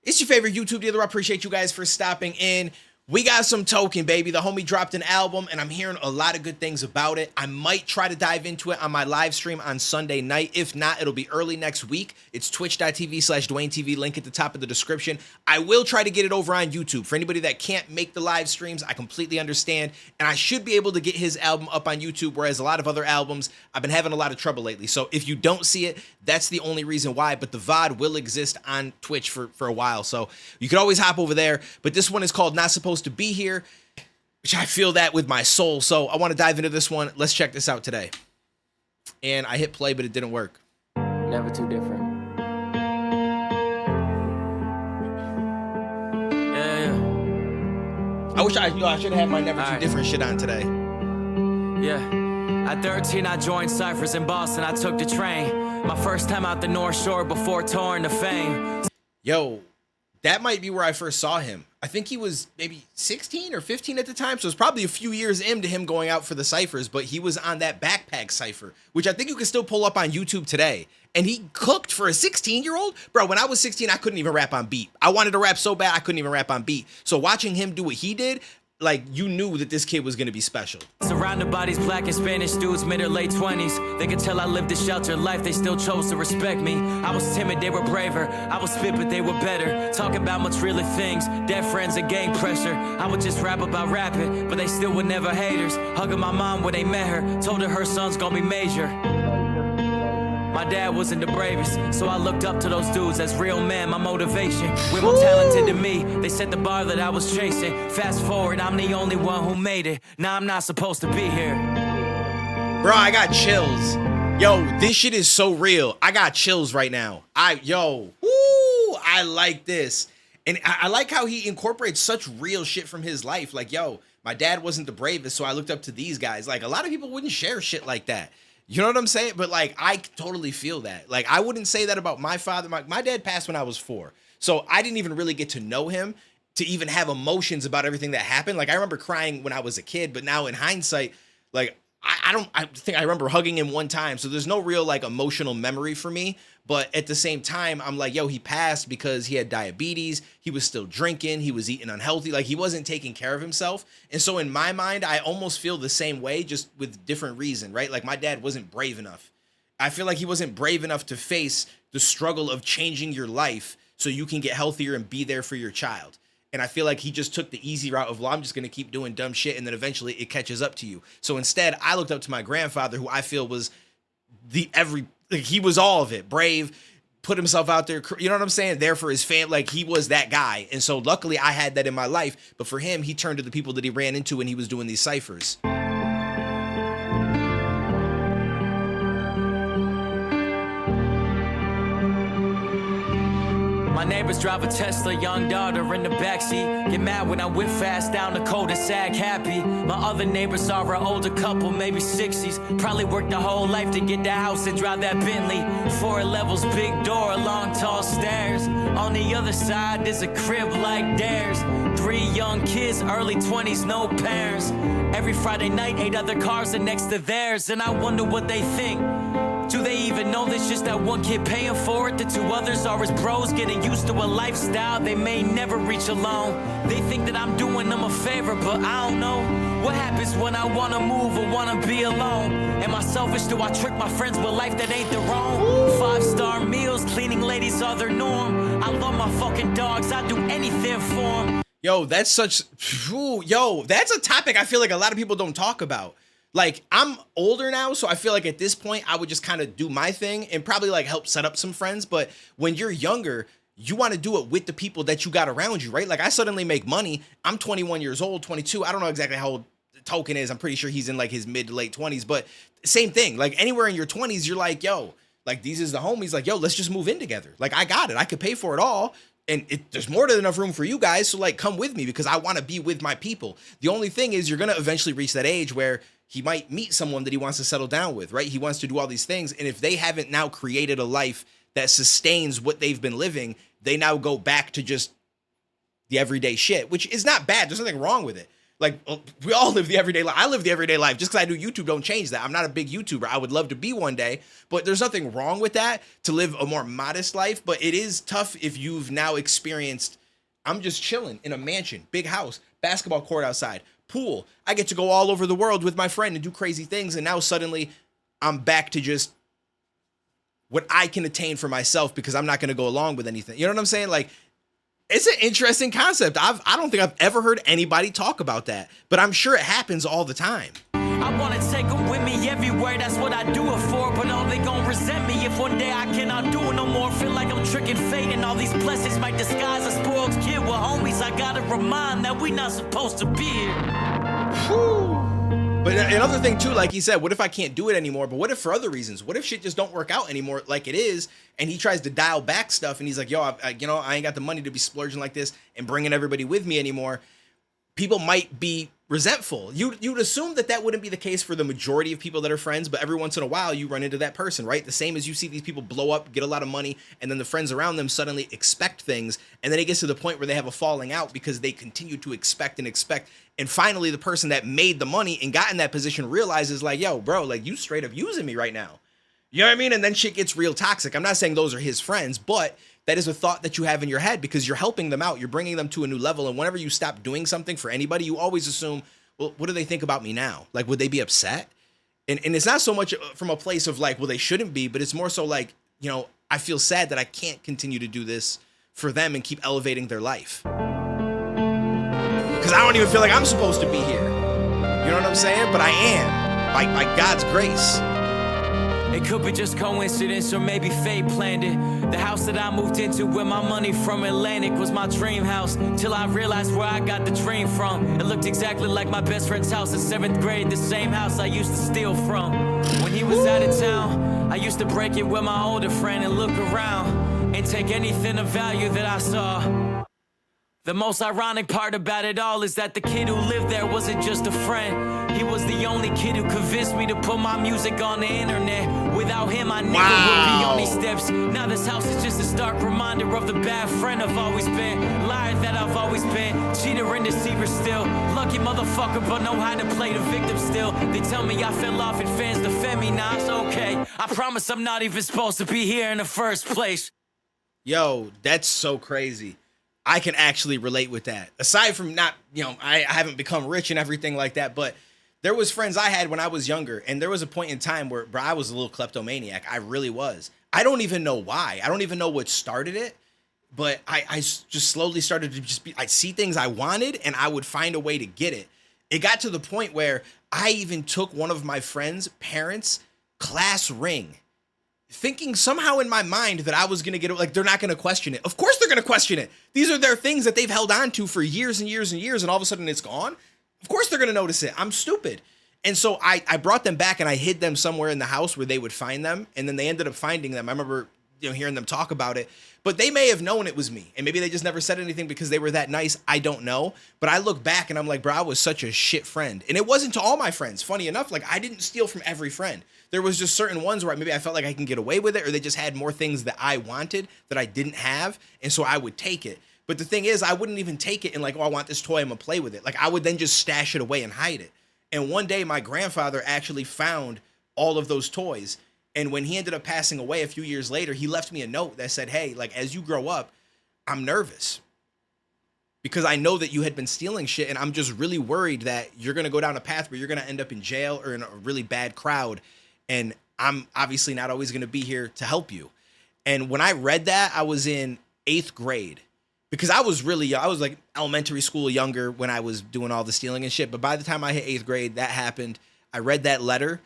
It's your favorite YouTube dealer. I appreciate you guys for stopping in. We got some Token, baby. The homie dropped an album, and I'm hearing a lot of good things about it. I might try to dive into it on my live stream on Sunday night. If not, it'll be early next week. It's twitch.tv/DuaneTV, link at the top of the description. I will try to get it over on YouTube. For anybody that can't make the live streams, I completely understand, and I should be able to get his album up on YouTube, whereas a lot of other albums, I've been having a lot of trouble lately. So if you don't see it, that's the only reason why, but the VOD will exist on Twitch for a while, so you can always hop over there. But this one is called Not Supposed to Be Here, which I feel that with my soul. So I want to dive into this one. Let's check this out today. And I hit play, but it didn't work. Never too different. I wish I should have had my Never Too Different shit on today. Yeah. At 13, I joined Cyphers in Boston. I took the train. My first time out the North Shore before touring to fame. Yo, that might be where I first saw him. I think he was maybe 16 or 15 at the time, so it's probably a few years into him going out for the ciphers, but he was on that backpack cipher, which I think you can still pull up on YouTube today. And he cooked for a 16-year-old? Bro, when I was 16, I couldn't even rap on beat. I wanted to rap so bad, I couldn't even rap on beat. So watching him do what he did, like, you knew that this kid was gonna be special. Surrounded by these black and Spanish dudes, mid or late 20s. They could tell I lived a sheltered life, they still chose to respect me. I was timid, they were braver. I was spit, but they were better. Talking about much realer things, dead friends and gang pressure. I would just rap about rapping, but they still were never haters. Hugging my mom when they met her, told her son's gonna be major. My dad wasn't the bravest, so I looked up to those dudes as real men, my motivation. We're more talented than me, they set the bar that I was chasing. Fast forward, I'm the only one who made it. Now I'm not supposed to be here. Bro, I got chills. Yo, this shit is so real. I got chills right now. I like this. And I like how he incorporates such real shit from his life. Like, yo, my dad wasn't the bravest, so I looked up to these guys. Like, a lot of people wouldn't share shit like that. You know what I'm saying? But, like, I totally feel that. Like, I wouldn't say that about my father. My dad passed when I was 4. So I didn't even really get to know him to even have emotions about everything that happened. Like, I remember crying when I was a kid, but now in hindsight, like, I think I remember hugging him one time. So there's no real, like, emotional memory for me. But at the same time, I'm like, yo, he passed because he had diabetes. He was still drinking. He was eating unhealthy. Like, he wasn't taking care of himself. And so in my mind, I almost feel the same way, just with different reason, right? Like, my dad wasn't brave enough. I feel like he wasn't brave enough to face the struggle of changing your life so you can get healthier and be there for your child. And I feel like he just took the easy route of, well, I'm just going to keep doing dumb shit, and then eventually it catches up to you. So instead, I looked up to my grandfather, who I feel was he was all of it. Brave, put himself out there, you know what I'm saying? There for his family. Like, he was that guy. And so luckily I had that in my life. But for him, he turned to the people that he ran into when he was doing these ciphers. My neighbors drive a Tesla, young daughter in the backseat. Get mad when I whip fast down the cul-de-sac, happy. My other neighbors are an older couple, maybe 60s. Probably worked the whole life to get the house and drive that Bentley. 4 levels, big door, long tall stairs. On the other side, there's a crib like theirs. 3 young kids, early 20s, no parents. Every Friday night, 8 other cars are next to theirs. And I wonder what they think. Do they even know there's just that one kid paying for it? The 2 others are his bros, getting used to a lifestyle they may never reach alone. They think that I'm doing them a favor, but I don't know. What happens when I wanna move or wanna be alone? Am I selfish? Do I trick my friends with life that ain't their own? 5-star meals, cleaning ladies are their norm. I love my fucking dogs, I'd do anything for them. Yo, that's that's a topic I feel like a lot of people don't talk about. Like, I'm older now, so I feel like at this point, I would just kind of do my thing and probably, like, help set up some friends. But when you're younger, you want to do it with the people that you got around you, right? Like, I suddenly make money. I'm 21 years old, 22. I don't know exactly how old Token is. I'm pretty sure he's in, like, his mid to late 20s. But same thing. Like, anywhere in your 20s, you're like, yo, like, these is the homies. Like, yo, let's just move in together. Like, I got it. I could pay for it all. And there's more than enough room for you guys. So, like, come with me because I want to be with my people. The only thing is you're going to eventually reach that age where he might meet someone that he wants to settle down with, right? He wants to do all these things. And if they haven't now created a life that sustains what they've been living, they now go back to just the everyday shit, which is not bad. There's nothing wrong with it. Like, we all live the everyday life. I live the everyday life. Just because I do YouTube don't change that. I'm not a big YouTuber. I would love to be one day, but there's nothing wrong with that, to live a more modest life. But it is tough if you've now experienced, I'm just chilling in a mansion, big house, basketball court outside, pool. I get to go all over the world with my friend and do crazy things. And now suddenly I'm back to just what I can attain for myself because I'm not going to go along with anything. You know what I'm saying? Like, it's an interesting concept. I don't think I've ever heard anybody talk about that, but I'm sure it happens all the time. I wanna take them with me everywhere, that's what I do it for. But all they gon' resent me if one day I cannot do it no more. Feel like I'm tricking fate and all these blessings might disguise a spoiled kid. With homies, I gotta remind that we not supposed to be here. Whew. But another thing too, like he said, what if I can't do it anymore? But what if for other reasons? What if shit just don't work out anymore like it is, and he tries to dial back stuff, and he's like, yo, I ain't got the money to be splurging like this and bringing everybody with me anymore. People might be resentful. You'd assume that wouldn't be the case for the majority of people that are friends, but every once in a while you run into that person, right? The same as you see these people blow up, get a lot of money, and then the friends around them suddenly expect things, and then it gets to the point where they have a falling out because they continue to expect, and finally the person that made the money and got in that position realizes, like, yo, bro, like, you straight up using me right now. You know what I mean? And then shit gets real toxic. I'm not saying those are his friends, but that is a thought that you have in your head because you're helping them out. You're bringing them to a new level. And whenever you stop doing something for anybody, you always assume, well, what do they think about me now? Like, would they be upset? And it's not so much from a place of like, well, they shouldn't be, but it's more so like, you know, I feel sad that I can't continue to do this for them and keep elevating their life. Because I don't even feel like I'm supposed to be here. You know what I'm saying? But I am, by God's grace. It could be just coincidence or maybe fate planned it. The house that I moved into with my money from Atlantic was my dream house. Till I realized where I got the dream from. It looked exactly like my best friend's house in 7th grade. The same house I used to steal from. When he was out of town, I used to break it with my older friend and look around and take anything of value that I saw. The most ironic part about it all is that the kid who lived there wasn't just a friend. He was the only kid who convinced me to put my music on the internet. Without him, I never would be on these steps. Now this house is just a stark reminder of the bad friend I've always been. Liar that I've always been. Cheater and deceiver still. Lucky motherfucker, but know how to play the victim still. They tell me I fell off and fans defend me. Nah, it's okay. I promise I'm not even supposed to be here in the first place. Yo, that's so crazy. I can actually relate with that. Aside from not, you know, I haven't become rich and everything like that, but there was friends I had when I was younger, and there was a point in time where, bro, I was a little kleptomaniac. I really was. I don't even know why. I don't even know what started it, but I just slowly started to I'd see things I wanted, and I would find a way to get it. It got to the point where I even took one of my friend's parents' class ring, thinking somehow in my mind that I was going to get it, like, they're not going to question it. Of course they're going to question it. These are their things that they've held on to for years and years and years, and all of a sudden it's gone. Of course they're going to notice it. I'm stupid. And so I brought them back and I hid them somewhere in the house where they would find them, and then they ended up finding them. I remember, you know, hearing them talk about it, but they may have known it was me, and maybe they just never said anything because they were that nice. I don't know. But I look back and I'm like, bro, I was such a shit friend. And it wasn't to all my friends. Funny enough, like, I didn't steal from every friend. There was just certain ones where maybe I felt like I can get away with it, or they just had more things that I wanted that I didn't have, and so I would take it. But the thing is, I wouldn't even take it and like, oh, I want this toy, I'm gonna play with it. Like, I would then just stash it away and hide it. And one day my grandfather actually found all of those toys. And when he ended up passing away a few years later, he left me a note that said, hey, like, as you grow up, I'm nervous because I know that you had been stealing shit, and I'm just really worried that you're going to go down a path where you're going to end up in jail or in a really bad crowd. And I'm obviously not always going to be here to help you. And when I read that, I was in 8th grade because I was really young. I was like elementary school younger when I was doing all the stealing and shit. But by the time I hit 8th grade, that happened. I read that letter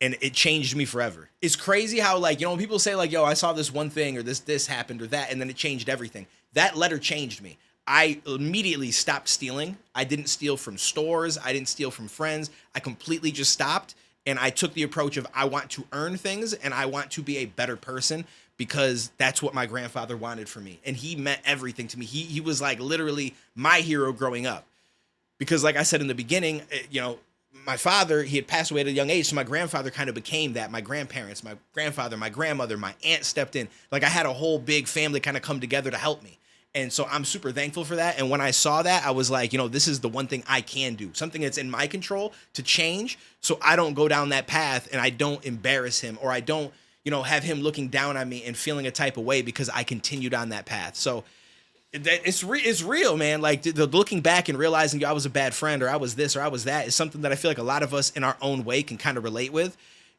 and it changed me forever. It's crazy how, like, you know, when people say like, yo, I saw this one thing or this happened or that, and then it changed everything. That letter changed me. I immediately stopped stealing. I didn't steal from stores. I didn't steal from friends. I completely just stopped. And I took the approach of, I want to earn things and I want to be a better person because that's what my grandfather wanted for me. And he meant everything to me. He was like literally my hero growing up. Because like I said in the beginning, you know, my father, he had passed away at a young age. So my grandfather kind of became that. My grandparents, my grandfather, my grandmother, my aunt stepped in. Like, I had a whole big family kind of come together to help me. And so I'm super thankful for that. And when I saw that, I was like, you know, this is the one thing I can do, something that's in my control to change, so I don't go down that path and I don't embarrass him, or I don't, you know, have him looking down on me and feeling a type of way because I continued on that path. So it's real, man. Like the looking back and realizing, yo, I was a bad friend, or I was this, or I was that, is something that I feel like a lot of us in our own way can kind of relate with.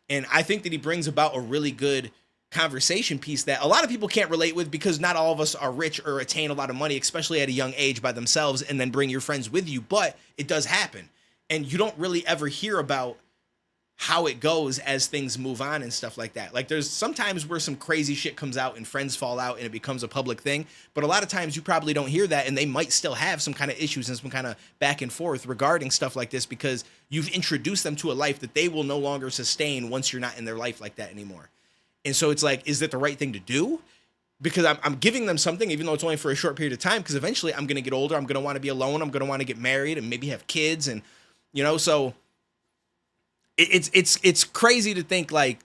And I think that he brings about a really good conversation piece that a lot of people can't relate with, because not all of us are rich or attain a lot of money, especially at a young age, by themselves, and then bring your friends with you. But it does happen. And you don't really ever hear about how it goes as things move on and stuff like that. Like there's sometimes where some crazy shit comes out and friends fall out and it becomes a public thing. But a lot of times you probably don't hear that, and they might still have some kind of issues and some kind of back and forth regarding stuff like this, because you've introduced them to a life that they will no longer sustain once you're not in their life like that anymore. And so it's like, is that the right thing to do? Because I'm giving them something, even though it's only for a short period of time, because eventually I'm going to get older. I'm going to want to be alone. I'm going to want to get married and maybe have kids. And, you know, so it's crazy to think like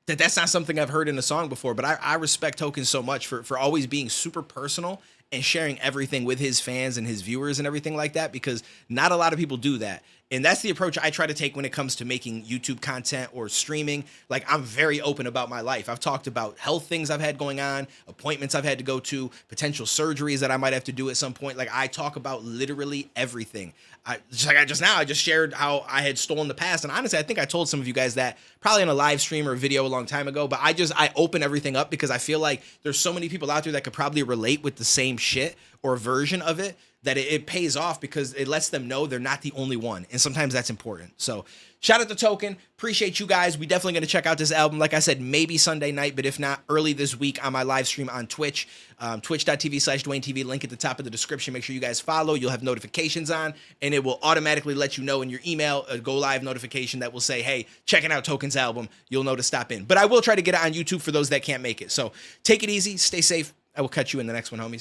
that's not something I've heard in a song before. But I respect Token so much for always being super personal and sharing everything with his fans and his viewers and everything like that, because not a lot of people do that. And that's the approach I try to take when it comes to making YouTube content or streaming. Like, I'm very open about my life. I've talked about health things I've had going on, appointments I've had to go to, potential surgeries that I might have to do at some point. Like, I talk about literally everything. I just shared how I had stolen the past. And honestly, I think I told some of you guys that probably in a live stream or a video a long time ago, but I open everything up because I feel like there's so many people out there that could probably relate with the same shit or version of it, that it pays off, because it lets them know they're not the only one. And sometimes that's important. So shout out to Token. Appreciate you guys. We definitely going to check out this album. Like I said, maybe Sunday night, but if not, early this week on my live stream on Twitch, twitch.tv/DuaneTV, link at the top of the description. Make sure you guys follow. You'll have notifications on, and it will automatically let you know in your email a go live notification that will say, hey, checking out Token's album. You'll know to stop in. But I will try to get it on YouTube for those that can't make it. So take it easy. Stay safe. I will catch you in the next one, homies.